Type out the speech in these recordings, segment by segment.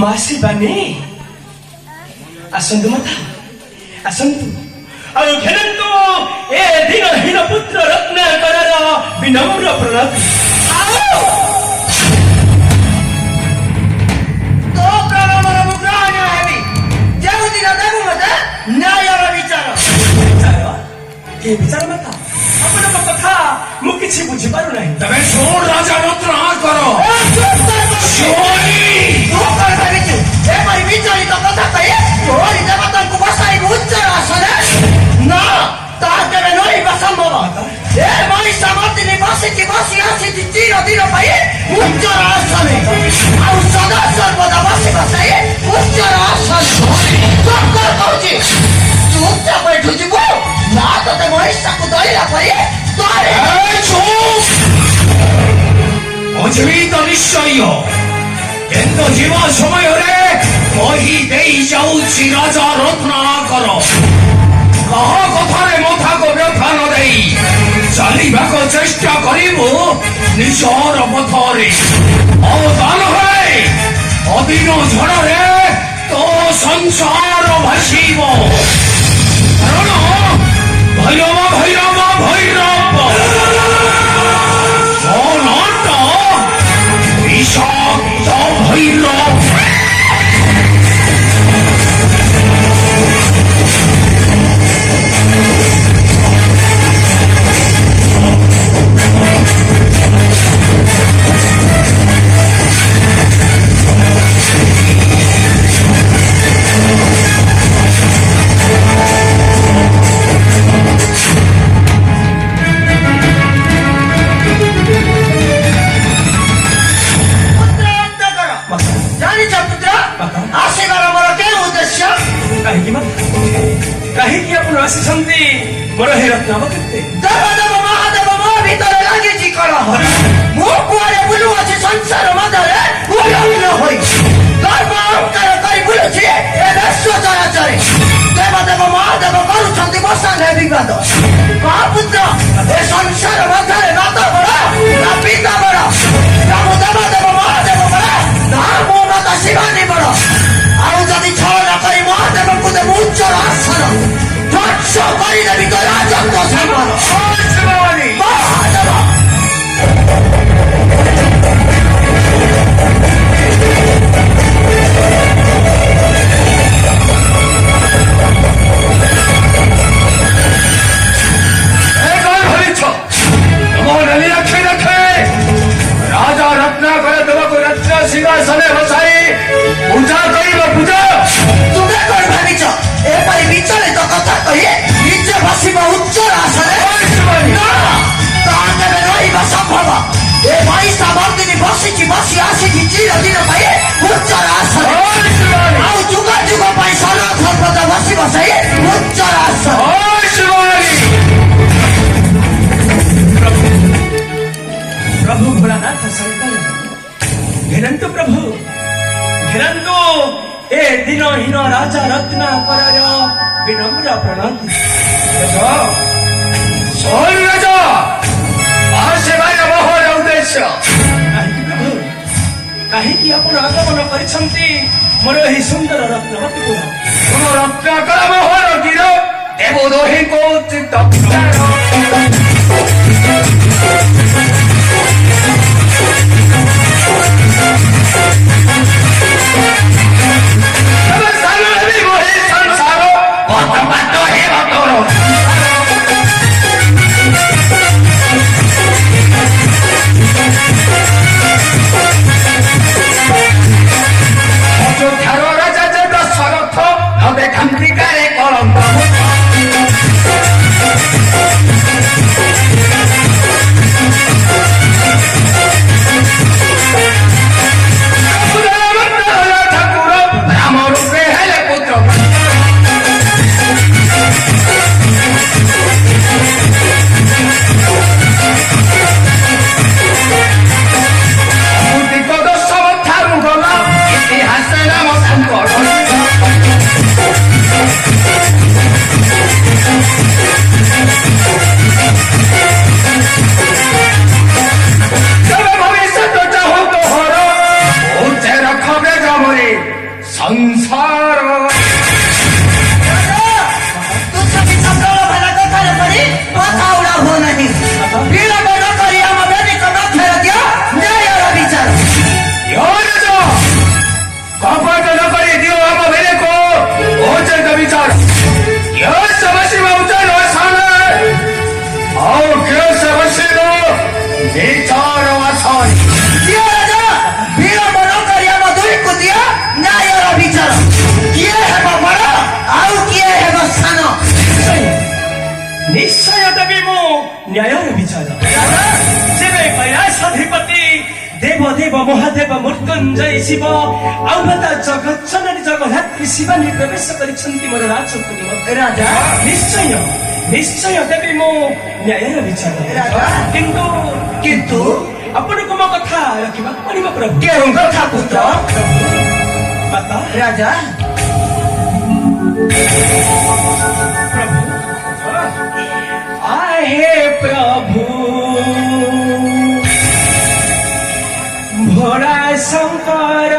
मासी बानी आसंतु माता आसंतु ଆଉ ଖେଳନ୍ତୁ ଏ ଦିନହୀନ ପୁତ୍ର ରତ୍ନାକରର ବିନମ୍ର ପ୍ରଣତି। ତୋ ପ୍ରାଣର ମୁଁ ଗ୍ରହଣ ହେବି ଯେଉଁଦିନ ଦେବୁ ମୋତେ ନ୍ୟାୟର ବିଚାର। ଏ ବିଚାର ମାତା ଆପଣଙ୍କ କଥା ମୁଁ କିଛି ବୁଝିପାରୁନାହିଁ। ତମେ ଶୁଣ ରାଜା ରତ୍ନାକର ଏପରି ବିଚଳିତ କଥା କହି ତୋରି ଦେବତାଙ୍କୁ ବସାଇବୁ ଉଚ୍ଚର ଆସନରେ। ନା ତାହା କେବେ ନଇବା ସମ୍ଭବ। ଏ ମଣିଷ ମତିନି ବସି ଆସିଛି ଚିରଦିନ ପାଇଁ ଉଚ୍ଚର ଆସନେ ଆଉ ସଦା ସର୍ବଦା ବସି ବସାଇ ଉଚ୍ଚର ଆସନ କହୁଛି ଚୁପଚାପ ଏଠୁ ଯିବୁ ନା ତତେ ମଣିଷକୁ ଧରିଲା ପରେ ଅଜୀବିତ ନିଶ୍ଚୟ କିନ୍ତୁ ଯିବା ସମୟରେ କହି ଦେଇ ଯାଉଛି ରାଜା ରତ୍ନାକର କାହା କଥାରେ ମଥାକୁ ବ୍ୟଥା ନ ଦେଇ ଚାଲିବାକୁ ଚେଷ୍ଟା କରିବୁ ନିଜର ପଥରେ ଅବଦାନ ହୁଏ ଅଦିନ ଝଡ଼ରେ ତୋ ସଂସାର ଭାସିବ କାରଣ ଭୈରବ ଭୈରବ ଭୈରବ ଅନନ୍ତ বিষাক্ত ভৈরব କାହିଁକି ଆପଣ ଆସିଛନ୍ତି ମୋର ହେ ରତ୍ନାବ କେତେ ଦେବଦେବ ମହାଦେବ ମୋ ଭିତରେ ଲାଗିଛି କଳହ। ମୁଁ କୁଆଡ଼େ ବୁଲୁଅଛି ସଂସାର ମଧ୍ୟରେ ଉଲଗ୍ନ ହୋଇ ଗର୍ବ ଅହଙ୍କାର କରି ବୁଲୁଛି ଏ ଦେଶ ଚରାଚରେ। ଦେବଦେବ ମହାଦେବ କରୁଛନ୍ତି ବସାନେ ବିବାଦ। ମହାପୁତ୍ର ଏ ସଂସାର ମଧ୍ୟରେ ନାତ ବଡ଼ ନା ପିତା ବଡ଼ ପ୍ରଭୁ ଦେବଦେବ ମହାଦେବ ବଡ଼ ନା ମୋ ମାତା ଶିବାନୀ ବଡ଼। ଆଉ ଯଦି ଛଳ କରି ମହାଦେବଙ୍କୁ ଦେବୁ ଉଚ୍ଚର ଆସନ ଧ୍ୱଂସ କରିଦେବି ତ ରାଜତ୍ୱ ସମ୍ମାନ। ମହାଦେବ ରାଜା ରତ୍ନାକର ଦେବାକୁ ରତ୍ନ ସିଂହାସନରେ ବସାଇ ପୂଜା କରିବ ପୂଜା। ତୁମେ କଣ ଭାବିଛ ଏପରି ବିଚଳିତ କଥା କହି ନିଜ ବସିବ ଉଚ୍ଚର ଆସନରେ? ତାହା କେବେ ରହିବା ସମ୍ଭବ। ଏ ମଣିଷ ମର୍ଦିନୀ ବସି ଆସିଛି ଚିରଦିନ ପାଇଁ ଉଚ୍ଚର ଆସନରେ ଆଉ ଯୁଗ ଯୁଗ ପାଇଁ ସଦା ସର୍ବଦା ବସି ବସାଇ ଉଚ୍ଚର ଆସନ। प्रभु भोलानाथ शंकर घेरंतु प्रभु घेरंतु ए दिनहीन राजा रत्नाकर विनम्र प्रणति। राजा मोहर उद्देश्य प्रभु कहीं आपण आगमन करिसंती मोर एही सुंदर रत्नवती रत्नाकर मोहर गिर देव दोही को चित्त ଘର ଆସନି କିଏ ରାଜା ବିଳମ୍ବ ନ କରି ଆମ ଦୁଇକୁ ଦିଅ ନ୍ୟାୟର ବିଚାର କିଏ ହେବ ବଡ଼ ଆଉ କିଏ ହେବ ସାନ ନିଶ୍ଚୟ ଦେବି ମୁଁ ନ୍ୟାୟର ବିଚାର ଯେବେ କୈଳାସାଧିପତି ଦେବଦେବ ମହାଦେବ ମୃତ୍ୟୁଞ୍ଜୟ ଶିବ ଆଉ ମାତା ଜଗତ ଜନନୀ ଜଗଧାତ୍ରୀ ଶିବାନୀ ପ୍ରବେଶ କରିଛନ୍ତି ମୋର ରାଜପୁରୀ ମଧ୍ୟରେ ରାଜା ନିଶ୍ଚୟ ଦେବି ମୁଁ ନ୍ୟାୟର ବିଚାର ରାଜା କିନ୍ତୁ ଆପଣଙ୍କୁ ମୋ କଥା ରଖିବାକୁ ପଡ଼ିବ ପ୍ରଭୁ କେଉଁ କଥା ପୁତ୍ର ମାତା ରାଜା प्रभु आहे प्रभु भोला शंकर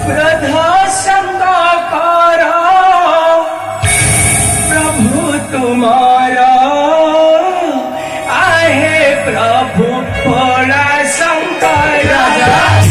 प्रधा शंकर प्रभु तुम्हारा आहे प्रभु भोला शंकर राजा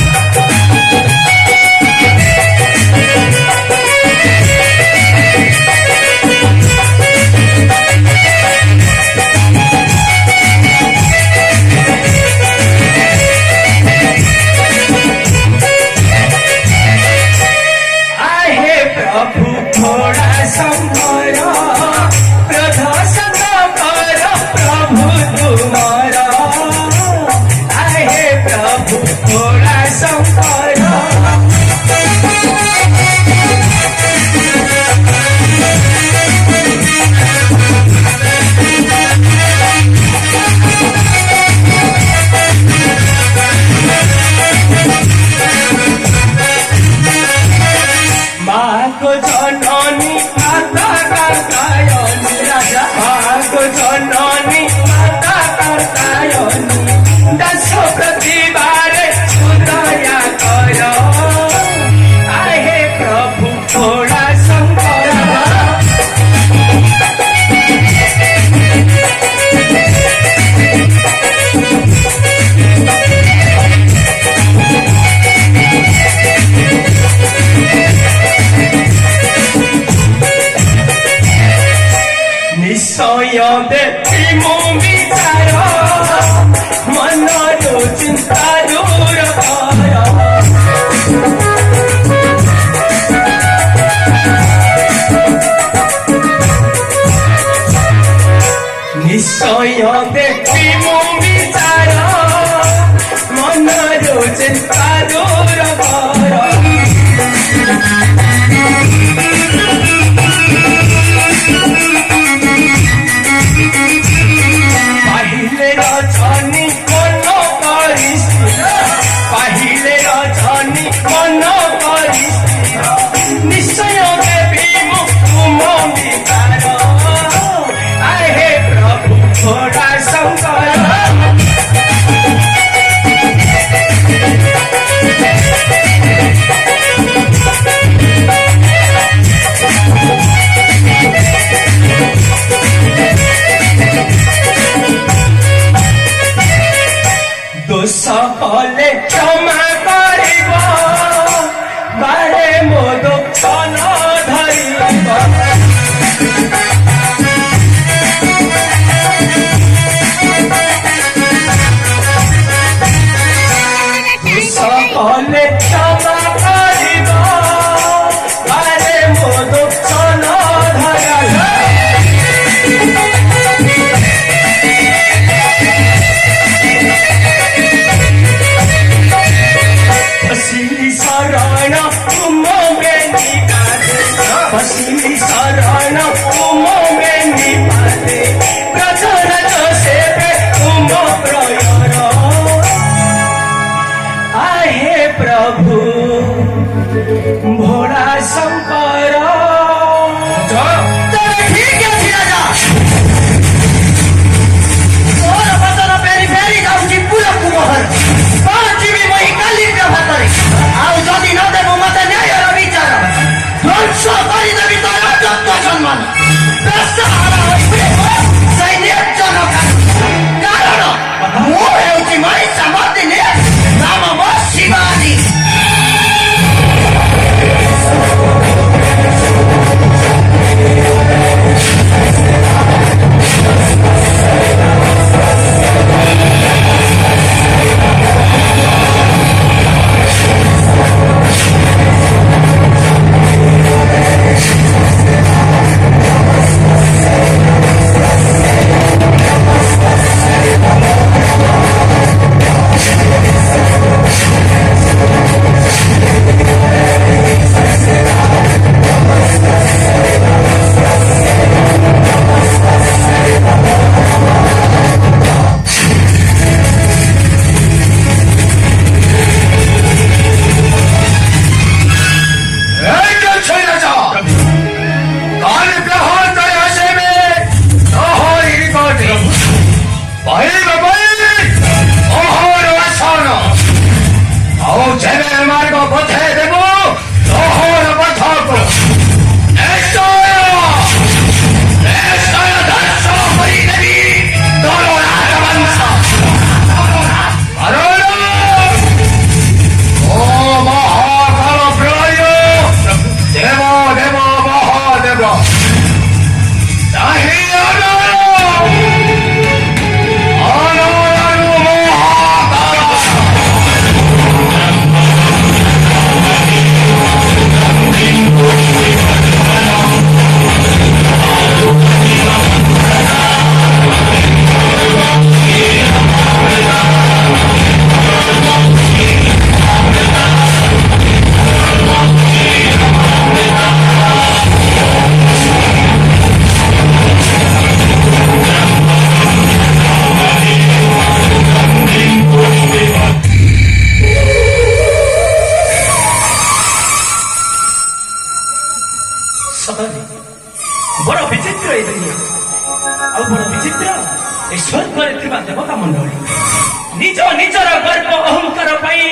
ଚିତ୍ର ଏ ସ୍ୱର୍ଗରେ ଥିବା ଦେବତା ମଣ୍ଡଳୀ ନିଜ ନିଜର ଗର୍ବ ଅହଙ୍କାର ପାଇଁ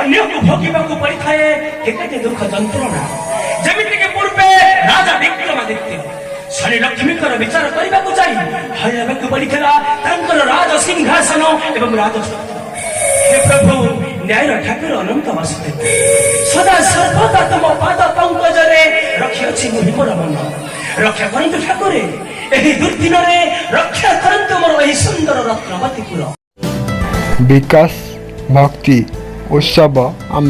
ଅନ୍ୟକୁ ଭୋଗିବାକୁ ପଡ଼ିଥାଏ କେତେ ଦୁଃଖ ଯନ୍ତ୍ରଣା। ଯେମିତିକି ପୂର୍ବେ ରାଜା ବିକ୍ରମାଦିତ୍ୟ ଶନି ଲକ୍ଷ୍ମୀଙ୍କର ବିଚାର କରିବାକୁ ଯାଇ ହରାଇବାକୁ ପଡ଼ିଥିଲା ତାଙ୍କର ରାଜ ସିଂହାସନ ଏବଂ ରାଜଛତ୍ର। ହେ ପ୍ରଭୁ ନ୍ୟାୟର ଠାକୁର ଅନନ୍ତ ବାସୁଦେବ ସଦା ସର୍ବଦା ତମ ପାଦ ପଙ୍କଜରେ ରଖିଅଛି ମୁଁ ମୋର ମନ। ରକ୍ଷା କରନ୍ତୁ ଠାକୁରେ ଏହି ଦୁର୍ଦିନରେ, ରକ୍ଷା କରନ୍ତୁ ମୋର ଏହି ସୁନ୍ଦର ରତ୍ନବତୀପୁର। ବିକାଶ ଭକ୍ତି ଉତ୍ସବ ଆମ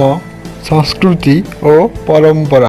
ସଂସ୍କୃତି ଓ ପରମ୍ପରା।